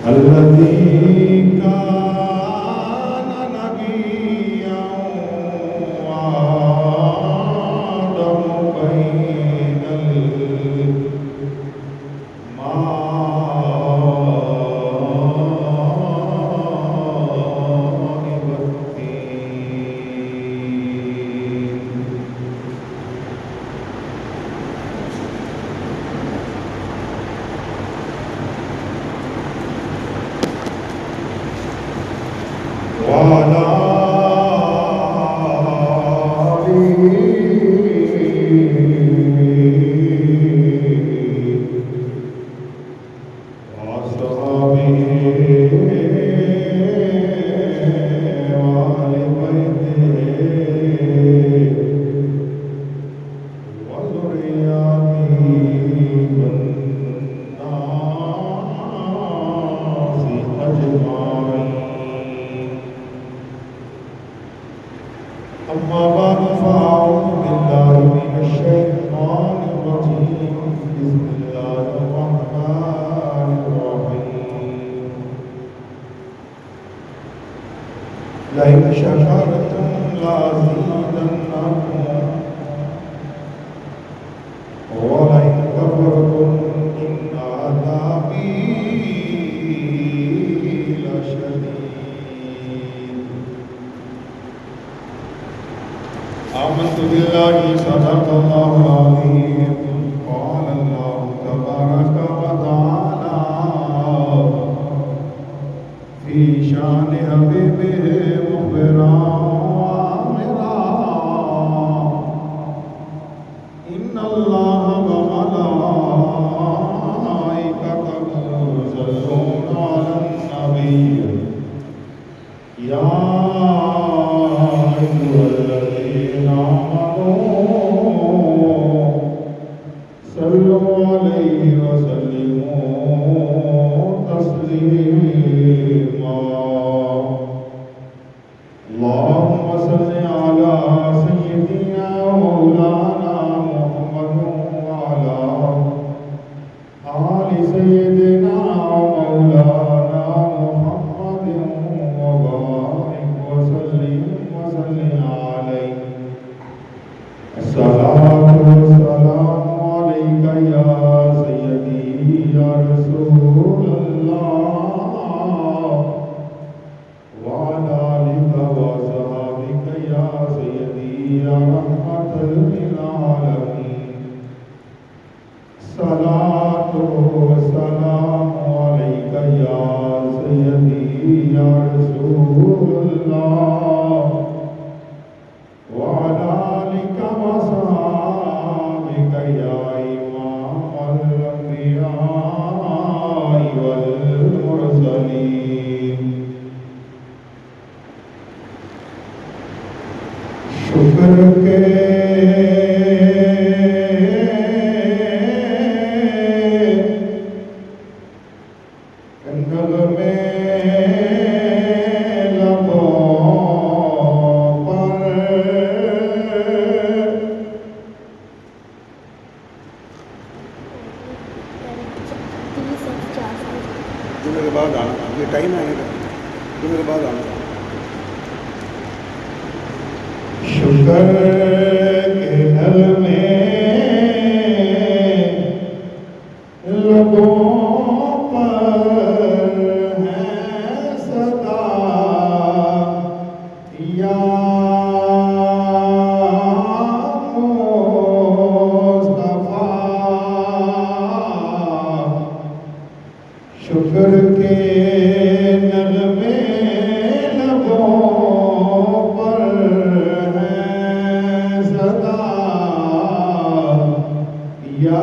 الذي كان نبيا وآدم بين الماء والطين وعلى آله وأصحابه وآل بيته وذرياته والناس أجمعين. أما بعد فأعوذ بالله من الشيطان الرجيم. بسم الله الرحمن الرحيم. لئن شكرتم لأزيدنكم ولئن كفرتم إن عذابي لشديد. آمنت بالله صدق الله العظيم. قال الله تبارك وتعالى في شان حبيبه مخبرا وآمرا إن الله وملائكته يصلون على النبي يا أيها الذين آمنوا صلوا عليه وسلموا تسليما. اللهم صل على سيدنا مولانا محمد وعلى آل سيدنا مولانا محمد وبارك وسلم عليه. الصلاة والسلام عليك يا سيدي يا رسول الله وعلى آلك وصحبك يا سيدي يا رحمة للعالمين. الصلاة والسلام عليك يا سيدي يا رسول الله وعلى آلك وصحبك يا إمام الأنبياء والمرسلين. شکر کے نغمے لبوں پر جمعے کے بعد آنا، یہ ٹائم ہے جمعے کے بعد آنا. شکر کے نغمے لبوں پر ہیں صدا یا مصطفیٰ. شکر کے نغمے لبوں پر ہیں صدا یا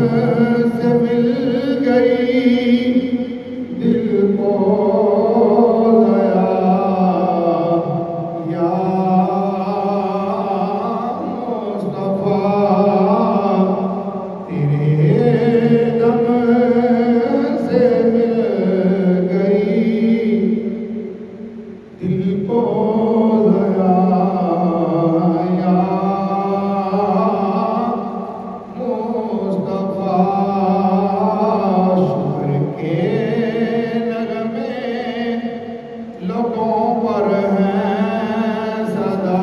سے مل گئی دل کو ضیا یا مصطفیٰ تیرے دم سے مل گئی دل کو ضیا یا مصطفیٰ شکر کے نغمے لوگوں پر ہیں صدا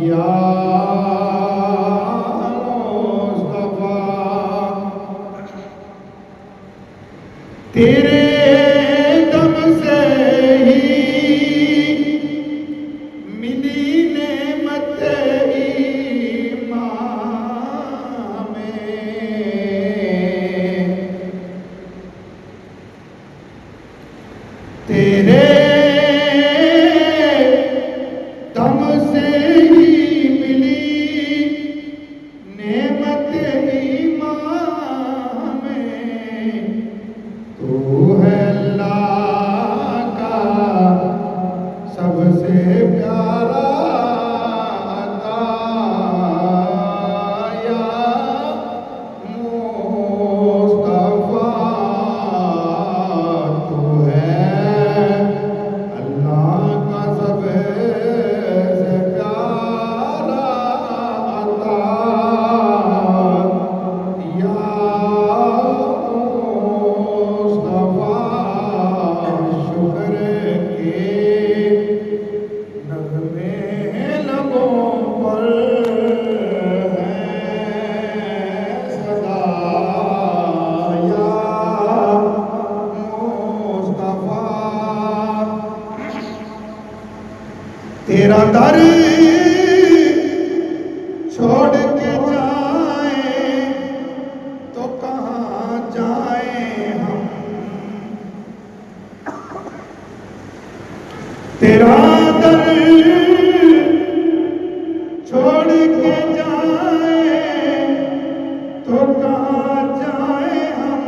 یا مصطفیٰ تیرے دم سے ہی ملی نعمت ایمان میں تیرے دم سے ہی ملی نعمت ایمان میں تو ہے اللہ کا سب سے پیارا عطا یا مصطفیٰ تو ہے اللہ کا سب سے پیارا عطا یا شکر کے نغمے لبوں پر ہیں صدا یا مصطفیٰ تیرا در چھوڑ کے جائیں تو کہاں جائیں ہم تیرا در چھوڑ کے جائیں تو کہاں جائیں ہم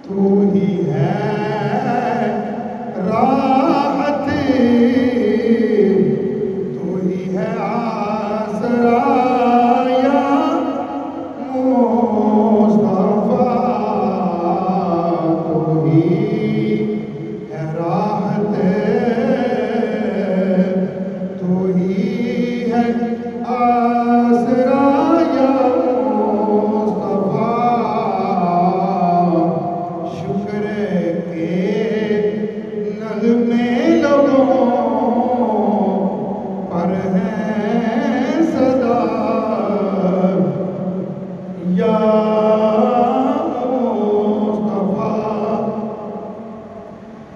تو ہی ہے راحت تو ہی ہے آسرا یا مصطفیٰ تو ہی ہے راحت تو ہی ہے آسرا یا مصطفیٰ شکر کے نغمے لوگوں پر ہیں صدا یا مصطفیٰ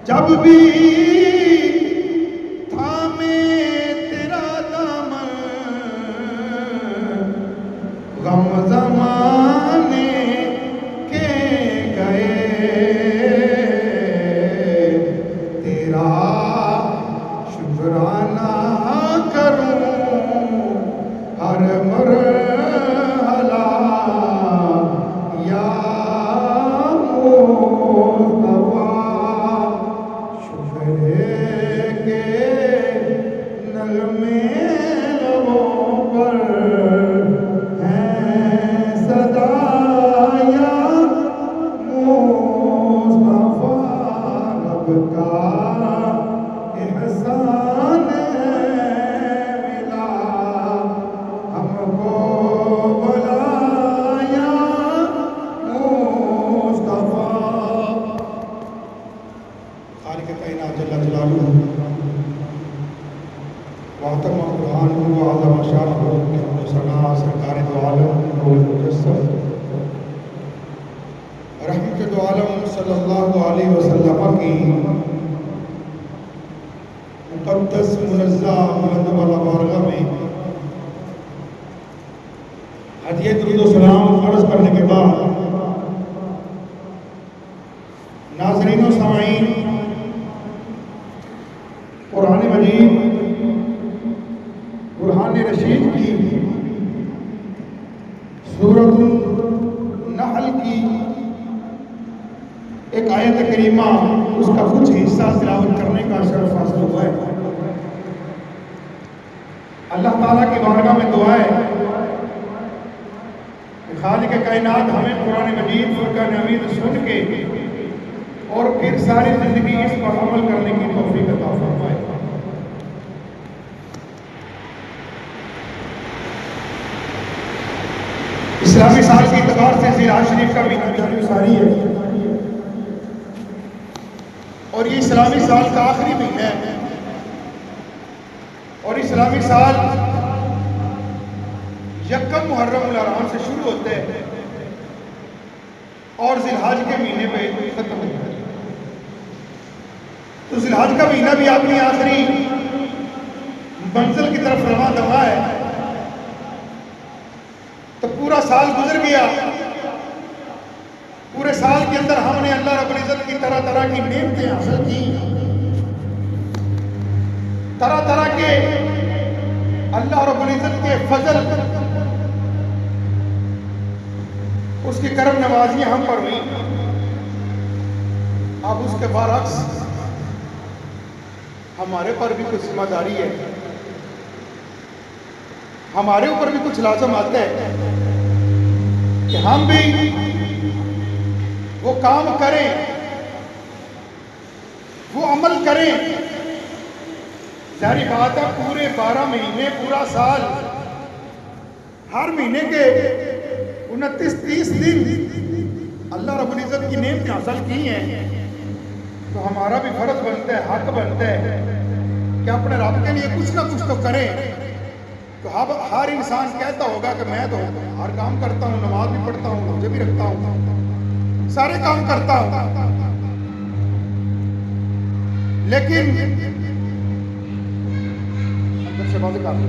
جب بھی تھامے تیرا دامن غم زمانے کے گئے تیرا شکرانہ کروں ہر مرحلہ یا مصطفیٰ شکر کے نغمے لبوں پر ہیں صدا یا مصطفیٰ رب کا احسان ملا ہم کو بلایا مصطفیٰ خالق کائنات جل جلالہ وعتم قرآن وعظم شانہ کہ سنا سرکار دو عالم نور مجسم رحمت دو عالم صلی اللہ علیہ وسلم کی مقدس منزہ بلند والا بارگاہ میں ہدیہ درود و سلام عرض کرنے کے بعد ناظرین و سامعین قرآن مجید قرآن رشید کی سورۃ النحل کی ایک آیت کریمہ، اس کا کچھ حصہ تلاوت کرنے کا شرف حاصل ہوا ہے۔ اللہ تعالیٰ کی بارگاہ میں دعا ہے کہ خالق کائنات ہمیں قرآن مجید فرقان حمید سن کے اور پھر ساری زندگی اس پر عمل کرنے کی توفیق عطا فرمائے۔ اسلامی سال کی اعتبار سے ذی الحج شریف کا مہینہ جاری ساری ہے، اور یہ اسلامی سال کا آخری مہینہ ہے، اور اسلامی سال یکم محرم الحرام سے شروع ہوتے ہیں اور ذی الحج کے مہینے پہ ختم ہوتا ہے۔ تو ذی الحج کا مہینہ بھی اپنی آخری منزل کی طرف رواں دوا ہے، تو پورا سال گزر گیا۔ پورے سال کے اندر ہم نے اللہ رب العزت کی طرح طرح کی نعمتیں حاصل کی، طرح طرح کے اللہ رب العزت کے فضل، اس کی کرم نوازیاں ہم پر ہوئی۔ اب اس کے برعکس ہمارے پر بھی کچھ ذمہ داری ہے، ہمارے اوپر بھی کچھ لازم آتا ہے کہ ہم بھی وہ کام کریں، وہ عمل کریں۔ ظاہری بات ہے پورے 12 مہینے، پورا سال، ہر مہینے کے 29-30 دن اللہ رب العزت کی نعمتیں حاصل کی ہیں، تو ہمارا بھی فرض بنتا ہے، حق بنتا ہے کہ اپنے رب کے لیے کچھ نہ کچھ تو کریں۔ تو ہر انسان کہتا ہوگا کہ میں تو ہر کام کرتا ہوں، نماز بھی پڑھتا ہوں، روزے بھی رکھتا ہوں، سارے کام کرتا ہوں، لیکن اندر سے باتیں کرتا ہوں۔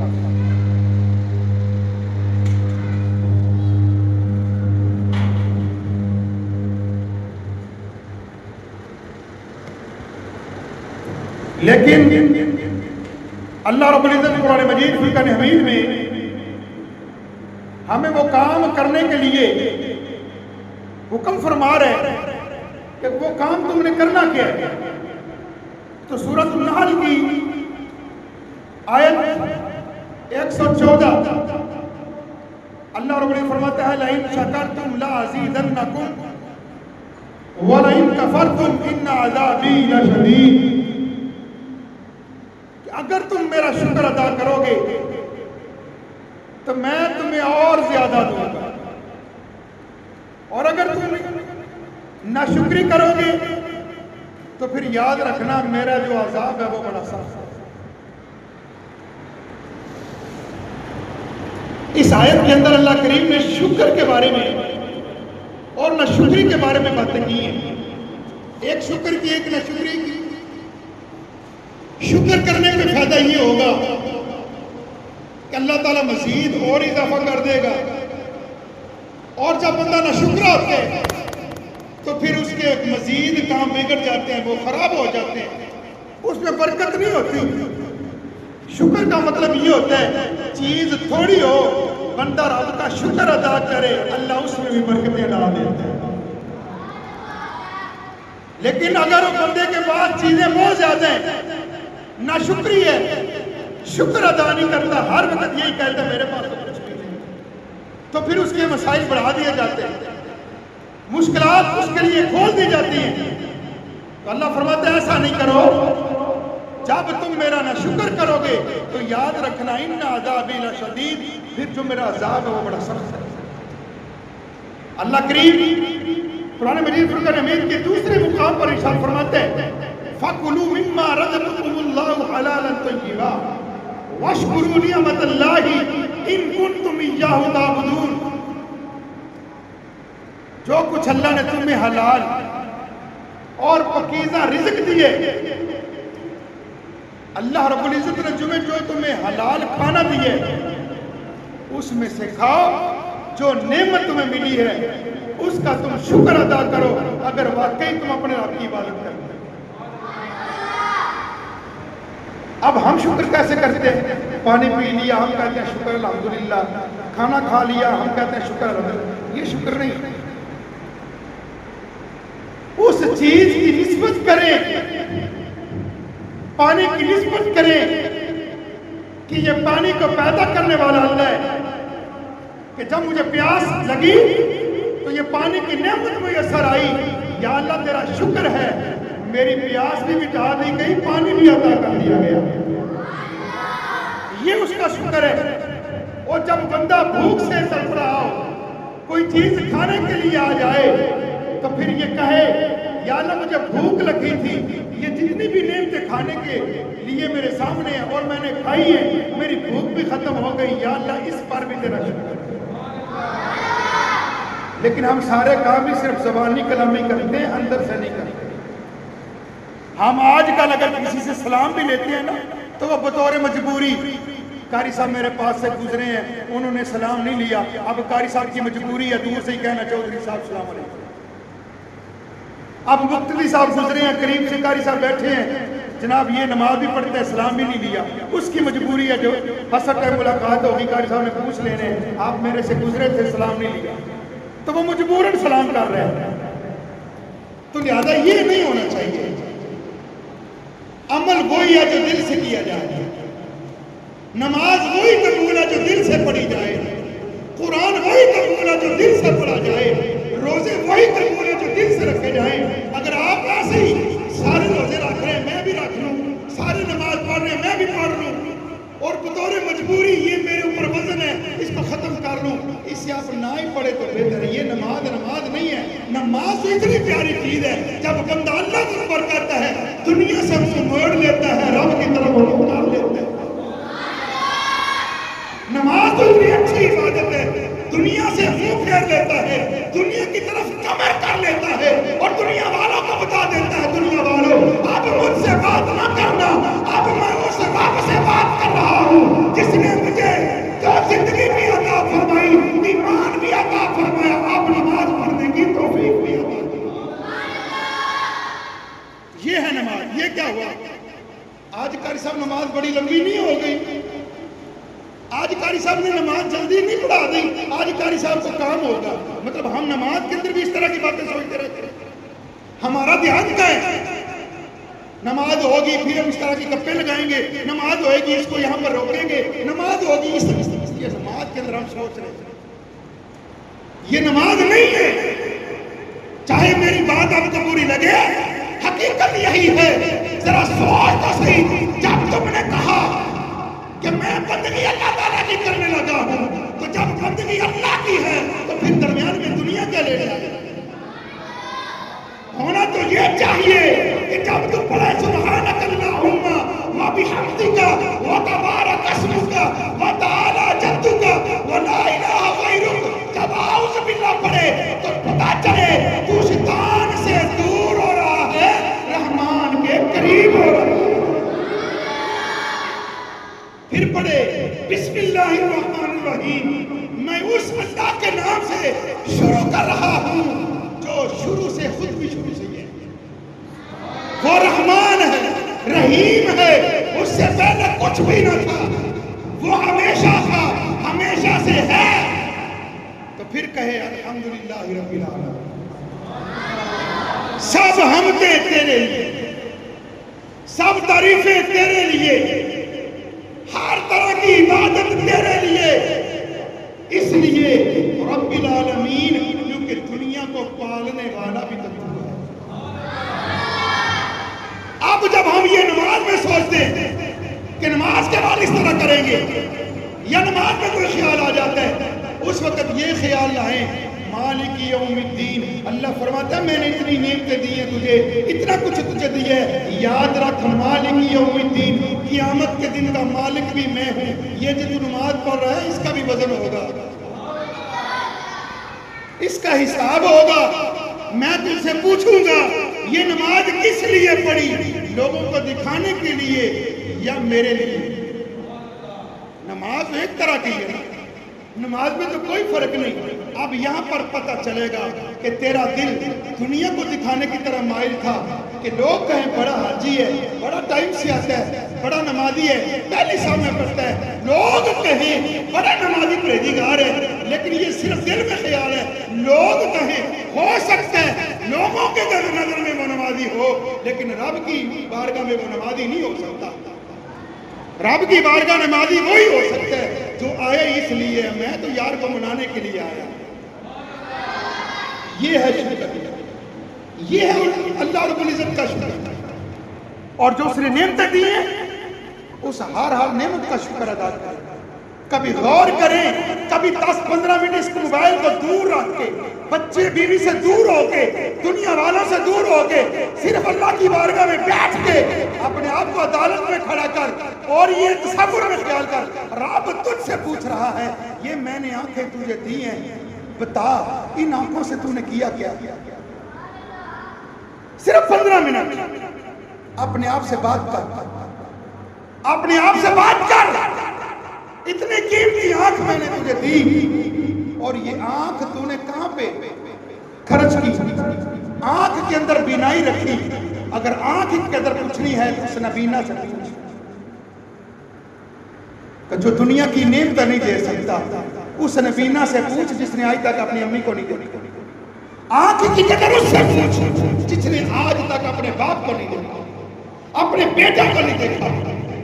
لیکن اللہ رب العزت قرآن مجید فرقان حمید میں ہمیں وہ کام کرنے کے لیے حکم فرما رہے ہیں کہ وہ کام تم نے کرنا کیا ہے۔ تو سورۃ النحل کی آیت 114 اللہ رب العزت فرماتا ہے لَإِن شَكَرْتُمْ لَأَزِيدَنَّكُمْ وَلَإِن كَفَرْتُمْ إِنَّ عَذَابِي لَشَدِيدٌ، اگر تم میرا شکر ادا کرو گے تو میں تمہیں اور زیادہ دوں گا، اور اگر تم ناشکری کرو گے تو پھر یاد رکھنا میرا جو عذاب ہے وہ بڑا سخت ہے۔ اس آیت کے اندر اللہ کریم نے شکر کے بارے میں اور ناشکری کے بارے میں باتیں کی ہیں، ایک شکر کی ایک ناشکری کی۔ شکر کرنے میں فائدہ یہ ہوگا کہ اللہ تعالیٰ مزید اور اضافہ کر دے گا، اور جب بندہ ناشکر ہوتا ہے تو پھر اس کے مزید کام بگڑ جاتے ہیں، وہ خراب ہو جاتے ہیں، اس میں برکت نہیں ہوتی۔ شکر کا مطلب یہ ہوتا ہے چیز تھوڑی ہو، بندہ رب کا شکر ادا کرے، اللہ اس میں بھی برکتیں ڈال دیتا ہے۔ لیکن اگر وہ بندے کے پاس چیزیں بہت زیادہ ہیں، ناشکری ہے، شکر ادا نہیں کرتا، ہر وقت یہی کہتا ہے میرے پاس تو کچھ نہیں ہے، تو پھر اس کے مسائل بڑھا دیے جاتے ہیں، مشکلات اس کے لیے کھول دی جاتی ہیں۔ تو اللہ فرماتا ہے ایسا نہیں کرو، جب تم میرا نہ شکر کرو گے تو یاد رکھنا ان عذابی لشدید، پھر جو میرا عذاب ہے وہ بڑا سخت ہے۔ اللہ کریم قرآن مجید فرقان حمید کے دوسرے مقام پر ارشاد فرماتے ہیں فَكُلُوا مِمَّا رَزَقَكُمُ اللَّهُ حَلَالًا طَيِّبًا وَاشْكُرُوا نِعْمَتَ اللَّهِ إِن كُنتُمْ إِيَّاهُ تَعْبُدُونَ، جو کچھ اللہ نے تمہیں حلال اور پاکیزہ رزق دیے، اللہ رب العزت نے جو تمہیں حلال کھانا دیے اس میں سے کھاؤ، جو نعمت تمہیں ملی ہے اس کا تم شکر ادا کرو، اگر واقعی تم اپنے رب کی عبادت کرتے ہو۔ اب ہم شکر کیسے کرتے ہیں؟ پانی پی لیا ہم کہتے ہیں شکر الحمدللہ، کھانا کھا لیا ہم کہتے ہیں شکر الحمدللہ. یہ شکر نہیں. اس چیز کی نسبت کریں، پانی کی نسبت کریں کہ یہ پانی کو پیدا کرنے والا اللہ ہے، کہ جب مجھے پیاس لگی تو یہ پانی کی نعمت میسر آئی، یا اللہ تیرا شکر ہے میری پیاس بھی مٹا دی گئی، پانی بھی عطا کر دیا گیا. یہ اس کا شکر ہے. اور جب بندہ بھوک سے تڑپ رہا ہو، کوئی چیز کھانے کے لیے آ جائے تو پھر یہ کہے یا اللہ مجھے بھوک لگی تھی، یہ جتنی بھی نعمتیں کھانے کے لیے میرے سامنے ہیں اور میں نے کھائی ہیں، میری بھوک بھی ختم ہو گئی، یا اللہ اس پر بھی تیرا شکر. لیکن ہم سارے کام بھی صرف زبانی کلامی کرتے ہیں، اندر سے نہیں کرتے. ہم آج کل اگر کسی سے سلام بھی لیتے ہیں نا تو وہ بطور مجبوری، قاری صاحب میرے پاس سے گزرے ہیں انہوں نے سلام نہیں لیا، اب قاری صاحب کی مجبوری ہے دور سے ہی کہنا چودھری صاحب سلام علیکم. اب مقتدی صاحب گزرے ہیں قریب سے، قاری صاحب بیٹھے ہیں، جناب یہ نماز بھی پڑھتے ہیں سلام بھی نہیں لیا، اس کی مجبوری ہے. جو حسب ٹائم ملاقات ہوگی قاری صاحب نے پوچھ لینے آپ میرے سے گزرے تھے سلام نہیں لیا، تو وہ مجبوراً سلام کر رہے ہیں. تو لہذا یہ نہیں ہونا چاہیے. عمل وہی ہے جو دل سے کیا جائے، نماز وہی قبول ہے جو دل سے پڑھی جائے، قرآن وہی قبول ہے جو دل سے پڑھا جائے، روزے وہی قبول ہے جو دل سے رکھے جائیں. اگر آپ ایسے ہی سارے روزے رکھ رہے ہیں میں بھی رکھ لوں، سارے نماز پڑھ رہے ہیں میں بھی پڑھ لوں، اور بطور مجبوری یہ میرے اوپر وزن ہے اس کو ختم کر لوں، اس سے آپ نہ ہی پڑھے تو بہتر ہے. یہ نماز نہیں ہے. نماز تو اتنی پیاری چیز ہے جب بندہ اللہ کے اوپر کرتا ہے دنیا سے منہ موڑ لیتا ہے، رب کی طرف رخ کر لیتا ہے. نماز تو اتنی اچھی عبادت ہے، دنیا سے منہ پھیر لیتا ہے، دنیا کی طرف کمر کر لیتا ہے اور دنیا والوں کو بتا دیتا ہے دنیا والوں اب مجھ سے بات نہ کرنا، اب میں اس رب سے بات کر رہا ہوں جس نے مجھے جو زندگی بھی عطا فرمائی، ایمان بھی عطا فرمایا، اب نماز پڑھنے کی توفیق بھی عطا فرمائی. یہ ہے نماز. یہ کیا ہوا آج قاری صاحب نماز بڑی لمبی نہیں ہو گئی، آج قاری صاحب نے نماز جلدی نہیں پڑھا دی، آج قاری صاحب کو کام ہوگا. مطلب ہم نماز کے اندر بھی اس طرح کی باتیں سوچتے رہتے ہیں. ہمارا دھیان کیا ہے؟ نماز ہوگی پھر ہم اس طرح کی گپیں لگائیں گے، نماز ہوئے گی اس کو یہاں پر روکیں گے، نماز ہوگی اس نماز کے اندر ہم سوچ رہے ہیں یہ نماز نہیں ہے. چاہے میری بات آپ کو بری لگے، حقیقت یہی ہے. ذرا سوچ تو صحیح، جب تم نے کہا کہ میں بندگی اللہ تعالیٰ کی کرنے لگا ہوں، تو جب بندگی اللہ کی ہے تو پھر درمیان میں دنیا کیا لے جائے؟ ہونا تو یہ چاہیے کہ جب تم پڑھے سبحانک اللہم و بحمدک و تبارک اسمک و تعالی جدک و لا الہ غیرک، جب اعوذ باللہ پڑھے تو پتہ چلے تو شیطان سے دور ہو رہا ہے، رحمان کے قریب ہو رہا ہے. پھر پڑھے بسم اللہ الرحمن الرحیم، میں اس اللہ کے نام سے شروع کر رہا ہوں جو شروع سے خود بھی شروع سے ہے، وہ رحمان ہے، رحیم ہے، اس سے پہلے کچھ بھی نہ تھا، وہ ہمیشہ تھا، ہمیشہ سے ہے. تو پھر کہے الحمدللہ رب العالمین، سب حمدیں تیرے لیے، سب تعریفیں تیرے لیے، ہر طرح کی عبادت تیرے لیے. اس لیے رب العالمین کیونکہ دنیا کو پالنے والا بھی تو ہے. اب جب ہم یہ نماز میں سوچتے ہیں کہ نماز کے بعد اس طرح کریں گے، یا نماز میں کوئی خیال آ جاتا ہے، اس وقت یہ خیال لائیں مالک یوم الدین. اللہ فرماتا ہے میں نے اتنی نعمتیں دی ہیں تجھے، اتنا کچھ تجھے دیا ہے، یاد رکھ مالک یوم الدین، قیامت کے دن کا مالک بھی میں ہوں. یہ جو نماز پڑھ رہا ہے اس کا بھی وزن ہوگا، اس کا حساب ہوگا. میں تم سے پوچھوں گا یہ نماز کس لیے پڑھی، لوگوں کو دکھانے کے لیے یا میرے لیے؟ نماز ایک طرح کی ہے، نماز میں تو کوئی فرق نہیں. اب یہاں پر پتہ چلے گا کہ تیرا دل دنیا کو دکھانے کی طرح مائل تھا کہ لوگ کہیں بڑا حاجی ہے، بڑا ٹائم سے آتا ہے، بڑا نمازی ہے، پہلی صف میں پڑھتا ہے، لوگ کہیں بڑا نمازی پرہیزگار ہے، لیکن یہ صرف دل میں خیال ہے، لوگ کہیں ہو سکتا ہے لوگوں کے نظر میں وہ نمازی ہو، لیکن رب کی بارگاہ میں وہ نمازی نہیں ہو سکتا۔ رب کی بارگاہ نمازی وہی ہو سکتا ہے جو آیا اس لیے میں تو یار کو منانے کے لیے آیا۔ یہ ہے شکر، یہ ہے اللہ رب العزت کا شکر، اور جو اس نے نعمتیں دی ہیں اس ہر نعمت کا شکر ادا کریں۔ کبھی غور کریں، کبھی 10-15 منٹ اس موبائل کو دور رکھ کے، بچے بیوی سے دور ہو کے، دنیا والوں سے دور ہو کے، صرف اللہ کی بارگاہ میں بیٹھ کے اپنے آپ کو عدالت میں کھڑا کر اور یہ تصور میں خیال کر، رب تجھ سے پوچھ رہا ہے یہ میں نے آنکھیں تجھے دی ہیں، بتا ان آنکھوں سے تو نے کیا کیا؟ صرف 15 منٹ اپنے آپ سے بات کر، اپنے آپ سے بات کر، اتنی قیمتی آنکھ میں نے تجھے دی اور یہ آنکھ تو نے کہاں پہ خرچ کی؟ آنکھ کے اندر بینائی رکھی، اگر آنکھ کے اندر پوچھنی ہے تو اس نبینا سے پوچھ کہ جو دنیا کی نعمت نہیں دے سکتا، اس نبینا سے پوچھ جس نے آج تک اپنی امی کو نہیں دیکھا، آنکھ کی قدر اس سے پوچھ جس نے آج تک اپنے باپ کو نہیں دیکھا، اپنے بیٹا کو نہیں دیکھا،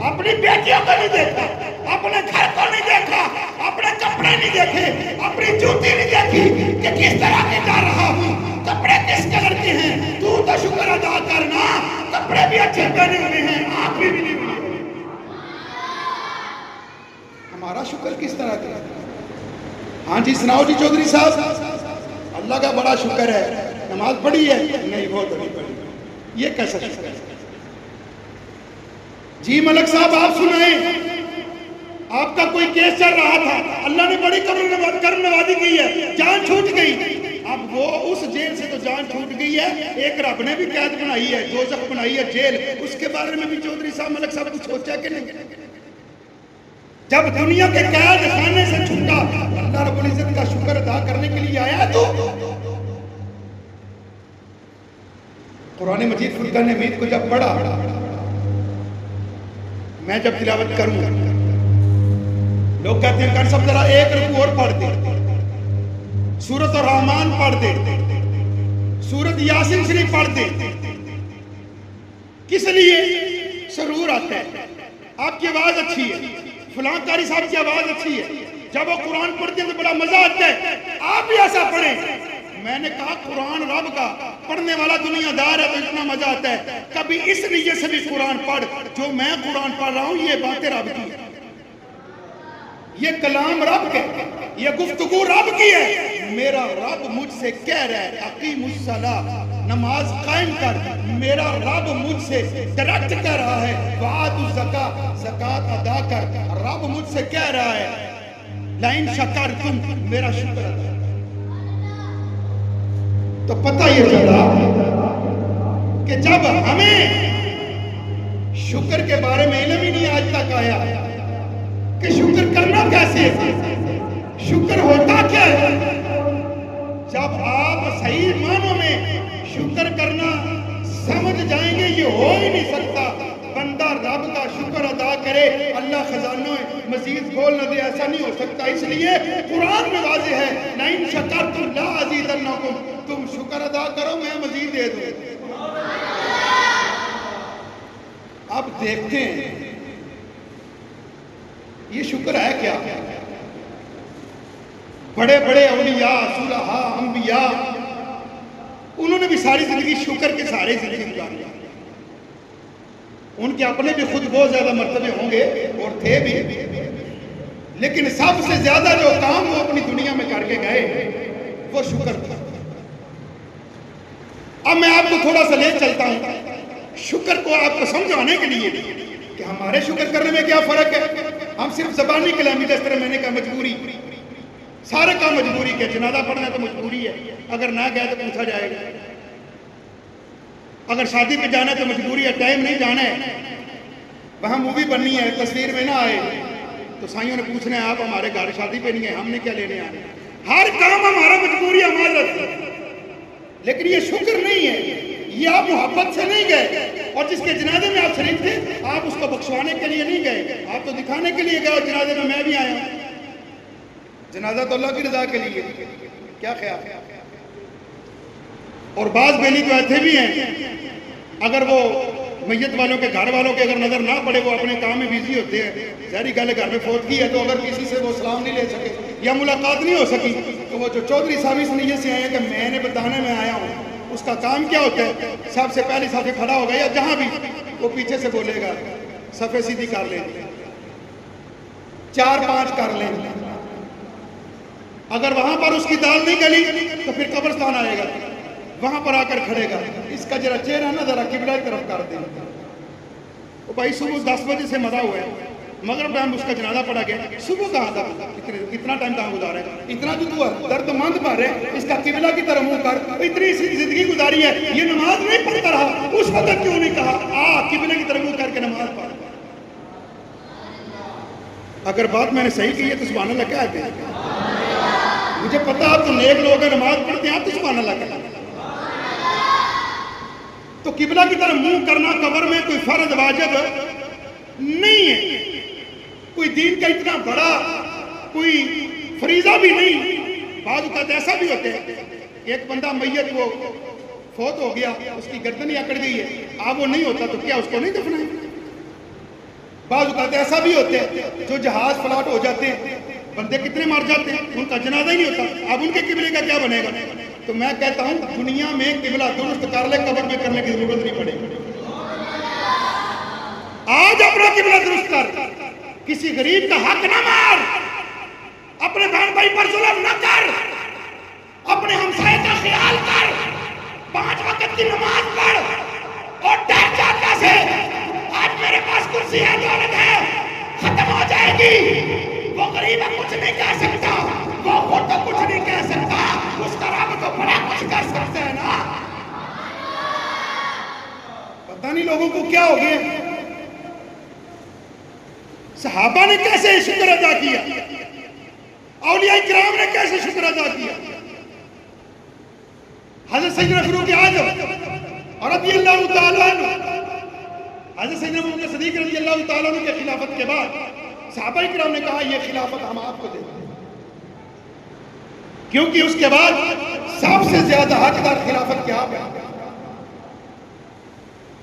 اپنی بیٹیوں کو نہیں دیکھا، اپنے گھر کو نہیں دیکھا، اپنے کپڑے نہیں دیکھے، اپنی جوتی نہیں دیکھی کہ کس طرح کے جا رہا ہوں، کپڑے کس کلر کے ہیں، تو شکر ادا کرنا، کپڑے بھی اچھے پہنے ہوئے ہیں، آنکھ بھی نہیں ہوئی ہے۔ ہمارا شکر کس طرح کا؟ ہاں جی سناؤ جی چودھری صاحب، اللہ کا بڑا شکر ہے، نماز پڑھی ہے؟ نہیں بہت نہیں پڑھی، یہ کیسا شکر ہے؟ جی ملک صاحب آپ سنائیں، آپ کا کوئی کیس چل رہا تھا، اللہ نے بڑی کرم نوازی کی ہے، جان چھوٹ گئی، اب وہ اس جیل سے تو جان چھوٹ گئی ہے، ایک رب نے بھی قید بنائی ہے، دوزخ بنائی ہے جیل، اس کے بارے میں بھی چودھری صاحب ملک صاحب کچھ سوچا کہ نہیں؟ جب دنیا کے قید خانے سے چھوٹا، اللہ رب العزت کا شکر ادا کرنے کے لیے آیا تو قرآن مجید فرقان حمید کو جب پڑھا، میں جب تلاوت کروں لوگ کہتے ہیں کر سب ذرا ایک رکوع اور پڑھ دے، سورۃ الرحمن پڑھ دے، سورۃ یاسین شریف پڑھ دے، کس لیے؟ سرور آتا ہے، آپ کی آواز اچھی ہے، فلاں قاری صاحب کی آواز اچھی ہے، جب وہ قرآن پڑھتے ہیں تو بڑا مزہ آتا ہے، آپ بھی ایسا پڑھیں۔ میں نے کہا قرآن رب کا، پڑھنے والا دنیا دار ہے تو اتنا مزہ آتا ہے، کبھی اس لیے سے بھی قرآن پڑھ، جو میں قرآن پڑھ رہا ہوں یہ باتیں رب کی ہے، یہ کلام رب کے، یہ گفتگو رب کی ہے، میرا رب مجھ سے کہہ رہا ہے اقیم الصلاۃ، نماز قائم کر، میرا رب مجھ سے ڈائریکٹ کہہ رہا ہے وآت الزکاۃ، زکوٰۃ ادا کر، رب مجھ سے کہہ رہا ہے لئن شکرتم، میرا شکر ادا کر۔ تو پتہ یہ چلا کہ جب ہمیں شکر کے بارے میں علم ہی نہیں آج تک آیا کہ شکر کرنا کیسے، شکر ہوتا کیا ہے، جب آپ صحیح معنوں میں شکر کرنا سمجھ جائیں گے، یہ ہو ہی نہیں سکتا بندہ رب کا شکر ادا کرے اللہ خزانوں مزید کھول نہ دے، ایسا نہیں ہو سکتا۔ اس لیے قرآن میں واضح ہے لئن شکرتم لازیدنکم، تم شکر ادا کرو میں مزید دے دوں۔ اب دیکھتے ہیں یہ شکر ہے کیا؟ بڑے بڑے اولیاء، صلحاء، انبیاء، انہوں نے بھی ساری زندگی شکر کے سارے زندگی گزاری، ان کے اپنے بھی خود بہت زیادہ مرتبے ہوں گے اور تھے بھی، لیکن سب سے زیادہ جو کام وہ اپنی دنیا میں کر کے گئے وہ شکر تھا۔ اب میں آپ کو تھوڑا سا لے چلتا ہوں شکر کو آپ کو سمجھانے کے لیے کہ ہمارے شکر کرنے میں کیا فرق ہے۔ ہم صرف زبانی کلامی، جس طرح میں نے کہا مجبوری، سارے کام مجبوری کے، جنازہ پڑھنا تو مجبوری ہے، اگر نہ گئے تو پوچھا جائے گا، اگر شادی پہ جانا ہے تو مجبوری ہے، ٹائم نہیں جانا ہے، وہاں مووی بننی ہے، تصویر میں نہ آئے تو سائیوں نے پوچھنا ہے آپ ہمارے گھر شادی پہ نہیں ہے، ہم نے کیا لینے آنے، ہر کام ہمارا مجبوری ہے، ہمارا، لیکن یہ شکر نہیں ہے، یہ آپ محبت سے نہیں گئے، اور جس کے جنازے میں آپ شریک تھے آپ اس کو بخشوانے کے لیے نہیں گئے، آپ تو دکھانے کے لیے گئے اور جنازے میں بھی آیا ہوں۔ جنازہ تو اللہ کی رضا کے لیے، کیا خیال ہے؟ اور بعض بیلی تو ایسے بھی ہیں اگر وہ میت والوں کے گھر والوں کے اگر نظر نہ پڑے، وہ اپنے کام میں بیزی ہوتے ہیں، ظاہری گل ہے گھر میں فوت کی ہے تو اگر کسی سے وہ سلام نہیں لے سکے یا ملاقات نہیں ہو سکی تو وہ جو چودھری صاحب اس نیت سے آئے ہیں کہ میں نے بتانے میں آیا ہوں، اس کا کام کیا ہوتا ہے؟ سب سے پہلے صفحے کھڑا ہوگا یا جہاں بھی وہ پیچھے سے بولے گا صفحے سیدھی کر لیں، 4-5 کر لیں، اگر وہاں پر اس کی دال نہیں گلی تو پھر قبرستان آئے گا، وہاں پر آ کر کھڑے گا، اس کا ذرا چہرہ نا ذرا قبلہ کی طرف کر دیں۔ وہ بھائی صبح 10 بجے سے مزہ ہوا ہے، مغرب ٹائم اس کا جنازہ پڑا گیا، صبح کہاں تھا، کتنا ٹائم کہاں گزارا ہے، اتنا جو درد مند مر ہے، اس کا قبلہ کی طرف منہ کر، اتنی زندگی گزاری ہے، یہ نماز نہیں پڑھتا رہا، اس وقت کیوں نہیں کہا قبلے کی طرف منہ کر کے نماز پڑھ؟ اگر بات میں نے صحیح کی ہے تو سبحان اللہ کہتے ہیں، مجھے پتا آپ تو نیک لوگ ہیں، نماز پڑھتے ہیں، آپ تو سبحان اللہ کہتے ہیں۔ تو قبلہ کی طرف منہ کرنا قبر میں کوئی فرض واجب نہیں ہے، کوئی دین کا اتنا بڑا کوئی فریضہ بھی نہیں۔ بعض اوقات ایسا بھی ہوتا ہے ایک بندہ میت وہ فوت ہو گیا، اس کی گردن ہی اکڑ گئی ہے، اب وہ نہیں ہوتا تو کیا اس کو نہیں دفنائیں؟ بعض اوقات ایسا بھی ہوتے ہیں جو جہاز فلاٹ ہو جاتے ہیں، بندے کتنے مر جاتے ہیں، ان کا جنازہ ہی نہیں ہوتا، اب ان کے قبلے کا کیا بنے گا؟ تو میں کہتا ہوں دنیا میں قبلہ درست کر لے، قبر میں کرنے کی ضرورت نہیں پڑے گی۔ آج اپنا قبلہ درست کر، کسی غریب کا حق نہ مار، اپنے بہن بھائی پر ظلم نہ کر، اپنے ہمسائے کا خیال کر، 5 وقت کی نماز پڑھ اور ڈر جاتا سے آج میرے پاس کرسی ہے، دولت ہے، ختم ہو جائے گی، وہ غریب کچھ نہیں کہہ سکتا، وہ خود تو کچھ نہیں کہہ سکتا، اس کا رب تو بڑا کچھ کر سکتا ہے نا۔ پتہ نہیں لوگوں کو کیا ہو گیا، صحابہ نے کیسے شکر ادا کیا، اولیاء کرام نے کیسے شکر ادا کیا۔ حضرت سیدنا فاروق اعظم رضی اللہ تعالیٰ عنہ، حضرت سیدنا ابو بکر صدیق رضی اللہ تعالیٰ عنہ کے خلافت کے بعد صحابہ کرام نے کہا یہ خلافت ہم آپ کو دیتے ہیں، کیونکہ اس کے بعد سب سے زیادہ حقدار خلافت کے آپ ہیں۔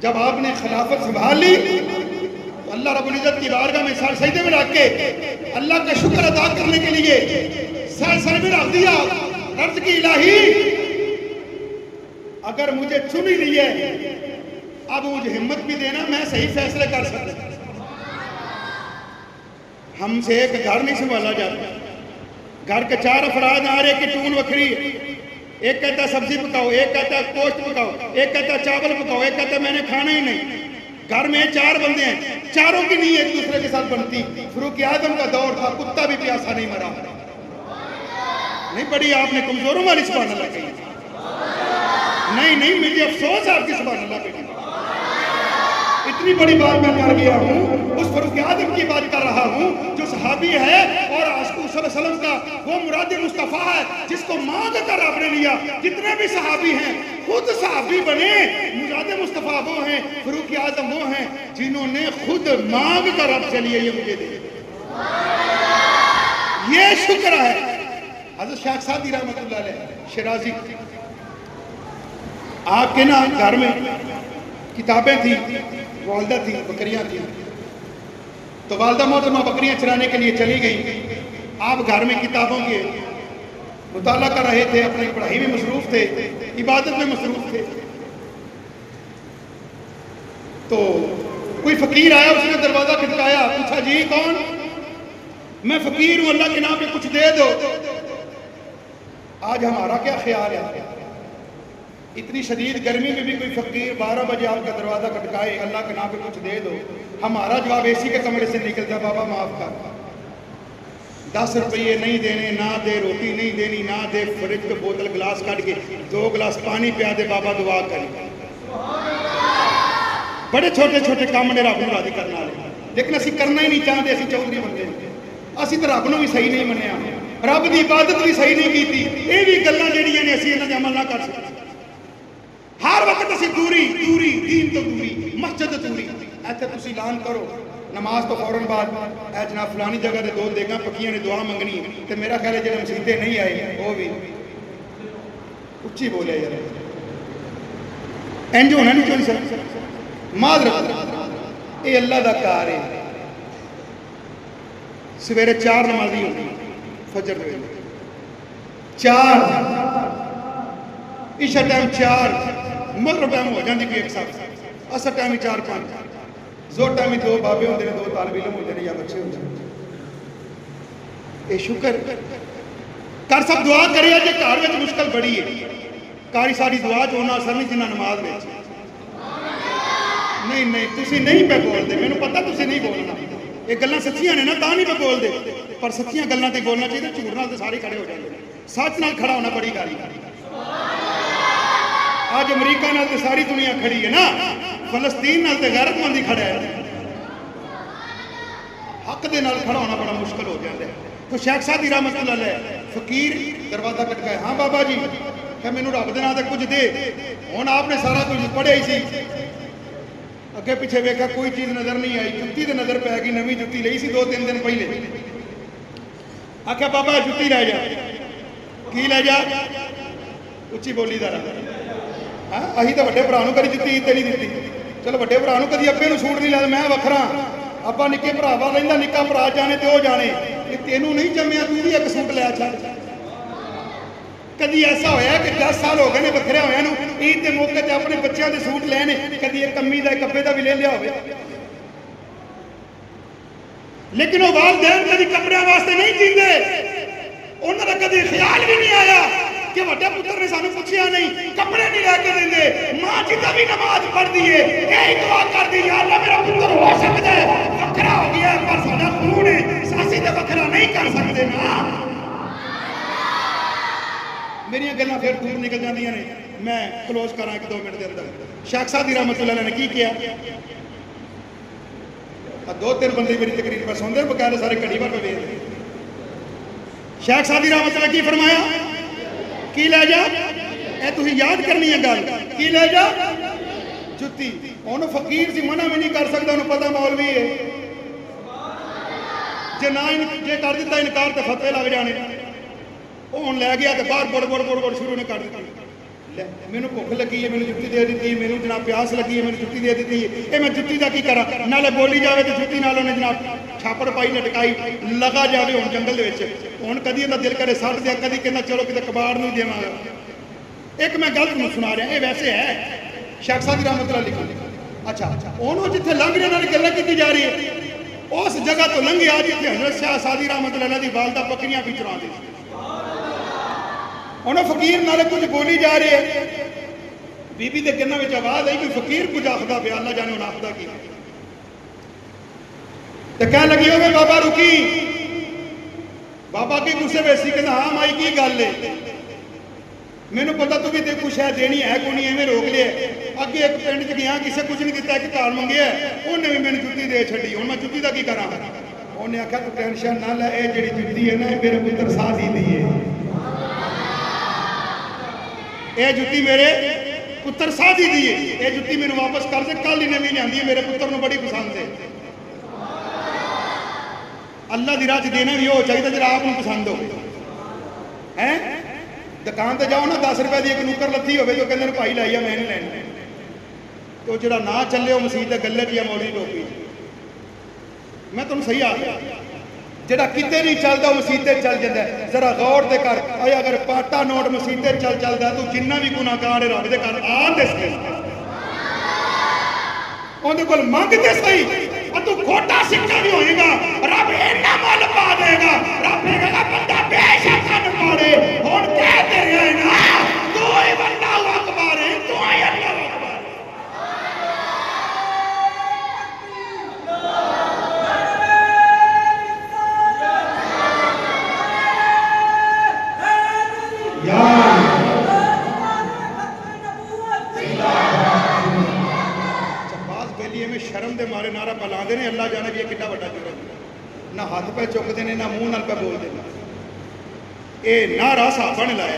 جب آپ نے خلافت سنبھال لی تو اللہ رب العزت کی بارگاہ میں سر سجدے میں رکھ کے اللہ کا شکر ادا کرنے کے لیے سر میں رکھ دیا، عرض کی الہی اگر مجھے چن ہی لیے اب مجھے ہمت بھی دینا، میں صحیح فیصلے کر سکتا۔ ہم سے ایک گھر نہیں سنبھالا جاتا، گھر کے 4 افراد آ رہے کہ ٹون وکھری ہے، ایک کہتا ہے سبزی پکاؤ، ایک کہتا ہے گوشت پکاؤ، ایک کہتا ہے چاول پکاؤ، ایک کہتا ہے میں نے کھانا ہی نہیں۔ گھر میں 4 بندے ہیں، چاروں کی نہیں ایک دوسرے کے ساتھ بنتی۔ فاروق اعظم کا دور تھا، کتا بھی پیاسا نہیں مرا۔ نہیں پڑھی آپ نے کمزوروں والی سبحان اللہ کہی؟ نہیں مجھے افسوس آپ کی سبحان اللہ کہی۔ اتنی بڑی بات میں کر گیا ہوں، اس فاروق اعظم کی بات کر رہا ہوں جو صحابی ہے اور عاشق صلی اللہ علیہ وسلم کا وہ مراد مصطفیٰ ہے جس کو مانگ کر آپ نے لیا۔ جتنے بھی صحابی ہیں خود صحابی بنے، مراد مصطفیٰ وہ ہیں، فاروق اعظم وہ ہیں جنہوں نے خود مانگ کر رب سے لیے یہ مجھے دے۔ یہ شکر ہے۔ حضرت شیخ سعدی رحمۃ اللہ علیہ شیرازی، آپ کے نا گھر میں کتابیں تھیں، والدہ تھی، بکریاں تھیں، تو والدہ محترمہ بکریاں چرانے کے لیے چلی گئی، آپ گھر میں کتابوں کے مطالعہ کر رہے تھے، اپنی پڑھائی میں مصروف تھے، عبادت میں مصروف تھے۔ تو کوئی فقیر آیا، اس نے دروازہ کھٹکایا، پوچھا جی کون؟ میں فقیر ہوں، اللہ کے نام پہ کچھ دے دو۔ آج ہمارا کیا خیال ہے، اتنی شدید گرمی میں بھی کوئی فقیر 12 بجے آپ کا دروازہ کھٹکائے، اللہ کے نام پہ کچھ دے دو، ہمارا جواب اے سی کے کمرے سے نکلتا، بابا معاف کر، 10 روپے نہیں دینے، نہ دے روٹی نہیں دینی، نہ دے فریج پہ بوتل گلاس کٹ کے 2 گلاس پانی پیا دے، بابا دعا کریں۔ بڑے چھوٹے چھوٹے کام نے رب نوں راضی کرنا والے، لیکن اسی کرنا ہی نہیں چاہتے، اسی چودھری بندے اسی تو رب نوں بھی صحیح نہیں منیا، رب دی عبادت بھی صحیح نہیں کیتی، یہ بھی گلاں جڑیاں نے اسی انہاں دے عمل نہ کر سکتے۔ ہر وقت وقت اسی دوری دین تو دوری مسجد دوری ایتھے تسی اعلان کرو نماز تو فوراً بعد اے جناب فلانی جگہ دے دو دیگاں پکیاں نے دعا منگنی تے میرا خیال ہے جڑے مسیتے نہیں آئے وہ بھی اچھی بولے یار انج ہونا نہیں چاہیے سر معذرت اے اللہ دا کار ہے سویرے 4 نمازی ہوتی فجر دے 4 عشاء ٹائم 4 مغرب ٹائم ہو جاندی کوئی ایک ساتھ عصر ٹائم 4-5 زور ٹائم 2 بابے ہوندے نے 2 طالب علم ہوندے نے یا بچے ہوندے نے اے شکر کر سب دعا کریا جے گھر وچ مشکل بڑی ہے کاری ساری دعا چ ہونا اثر نہیں جنہ نماز وچ نہیں تسی نہیں پہ بول دے مینوں پتہ تسی نہیں بولنا یہ گلاں سچیاں نے نا تاں نہیں پہ بول دے پر سچیاں گلاں تے بولنا چاہیے جھوٹ نال تے سارے کھڑے ہو جاندے سچ نال کھڑا ہونا بڑی گل ہے آج امریکہ نال تے ساری دنیا کھڑی ہے نا فلسطین نال تے غیرت مندی کھڑا ہے حق دے نال کھڑا ہونا بڑا مشکل ہو جاتا ہے تو شیخ صاحب رحمت اللہ علیہ فقیر دروازہ کٹکایا ہاں بابا جی کہ مینوں رب دے نام تے کچھ دے ہن آپ نے سارا کچھ پڑھیا ہی سی اگے پیچھے ویکھا کوئی چیز نظر نہیں آئی جُتی تے نظر پے گئی نویں جُتی لئی سی 2-3 دن پہلے آکھیا بابا جُتی لے جا کی لے جا اچھی بولی دا ہاں اہی تے وڈے بھرا نوں کدی جُتی تے نہیں دتی چلو وڈے بھرا نوں کدی ابے نوں سوٹ نہیں لایا میں وکھرا ابا نکے بھراوا رہندا نکا بھرا جانے تے او جانے کہ تینوں نہیں جمیا تو بھی ایک سوٹ لیا چھڈ کدی ایسا ہویا کہ 10 سال ہو گئے نے وکھرے ہویا نوں عید دے موقع تے اپنے بچیاں دے سوٹ لینے کدی ایک کمی دا ایک ابے دا بھی لے لیا ہوئے لیکن وہ والدین کدی کپڑے واسطے نہیں جیندے انہاں دا کدی خیال بھی نہیں آیا کہ وڈے پتر نے سانوں پوچھیا نہیں کپڑے نہیں لے کے دیندے ماں جی دا بھی نماز پڑھ دیے یہی دعا کر دی یا اللہ میرا پتر ہو سکدا ہے وکھرا ہو گیا پر ساڈا خون ہے ساسی تے وکھرا نہیں کر سکدے نا میری گلاں پھر دور نکل جاندیاں نے میں کلوز کراں 1-2 منٹ دے اندر شیخ صاحب رحمت اللہ علیہ نے کی کیا 2-3 بندے میری تقریر پر سن دے بقاعدہ سارے کڑی پر پہ شیخ صاحب رحمت اللہ کی فرمایا کی لے جا اے تسی یاد کرنی ہے گل کی لے جا جُتی انہوں فقیر سی منع بھی نہیں کر سکتا انہوں پتہ مولوی ہے جے کر دیتا انکار تے فتوے لگ جانے وہ ہن لے گیا تے باہر بڑ شروع نے کر دیتی مینوں بھوک لگی ہے مینوں جُتی دے دیتی مینوں جناب پیاس لگی ہے مینوں جُتی دے دیتی اے میں جُتی دا کی کراں نالے بولی جاوے تے جُتی نال انہیں جناب چھاپڑ پائی لٹکائی لگا جاوے ہن جنگل دے وچ ہن کدی انہاں دل کرے سٹ دیا کدی کہنا چلو کتے کباڑ نہیں دیواں گا ایک میں گل تمہیں سنا رہا اے ویسے ہے شیخ صاحب رحمت اللہ لکھی اچھا انہوں جتھے لنگ رہے انہوں نے گلاں کیتی جا رہی ہے اس جگہ تو لنگے آ جتھے حضرت شاہ سادی رحمت اللہ دی والدہ بکریاں بھی چراندے انہوں فقیر نالے کچھ بولی جا رہی ہے بی بی دے کناں وچ آواز آئی کوئی فقیر کچھ آخدا پیا اللہ جانے انہاں آخدا کی تے کہن لگی ہوے بابا رکی بابا کی غصے وچ سی کہندا ہاں مائی کی گل ہے مینوں پتہ تو بھی تے کچھ ہے دینی ہے کوئی نہیں ایویں روک لیا اگے ایک پنڈ چ گیا کسے کچھ نہیں دتا ایک گھر منگیا انہیں بھی مینوں جُتی دے چھڈی ہن میں جُتی دا کی کراں انہیں آکھیا تو ٹینشن نہ لے اے جڑی جُتی ہے نا میرے پتر سادی دی ہے اے جُتی میرے پتر سادی دی ہے اے جُتی مینوں واپس کر دے کل ہی نویں لیاندی ہے میرے پتر نوں بڑی پسند ہے اللہ دی راہ چ دینا بھی ہو چاہیے جڑا آپ نوں پسند ہو ہیں دکان تے جاؤ نا 10 روپے دی ایک نوکر لتھی ہوے تو کہندے نے بھائی لائی میں نہیں لینی تو جڑا نہ چلے وہ مسجد دے گلے یا مولوی ٹوپی میں تمہیں صحیح آ گیا جڑا کتے نہیں چلتا وہ مسجد تے چل جاندا ہے ذرا غور تے کر اے اگر پاٹا نوٹ مسجد تے چلدا تو جنہ بھی گناہگار ہے رب دے گھر آ تے صحیح اون دے کول منگ تے صحیح تو کھوٹا سکہ بھی ہوئے گا رب اینا مول پا دے گا رب کہے گا بندہ بے شک نہ پاڑے ہن کہتے رہے نا تو ہی اللہ اکبر ہے تو ہی اللہ اکبر شرم دے مارے نعرہ پلا دے نے اللہ جانے بھی یہ کتنا بڑا جرم نہ ہاتھ پہ چک دے نہ منہ نال پہ بول دے اے نعرہ صحابہ نے لایا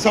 100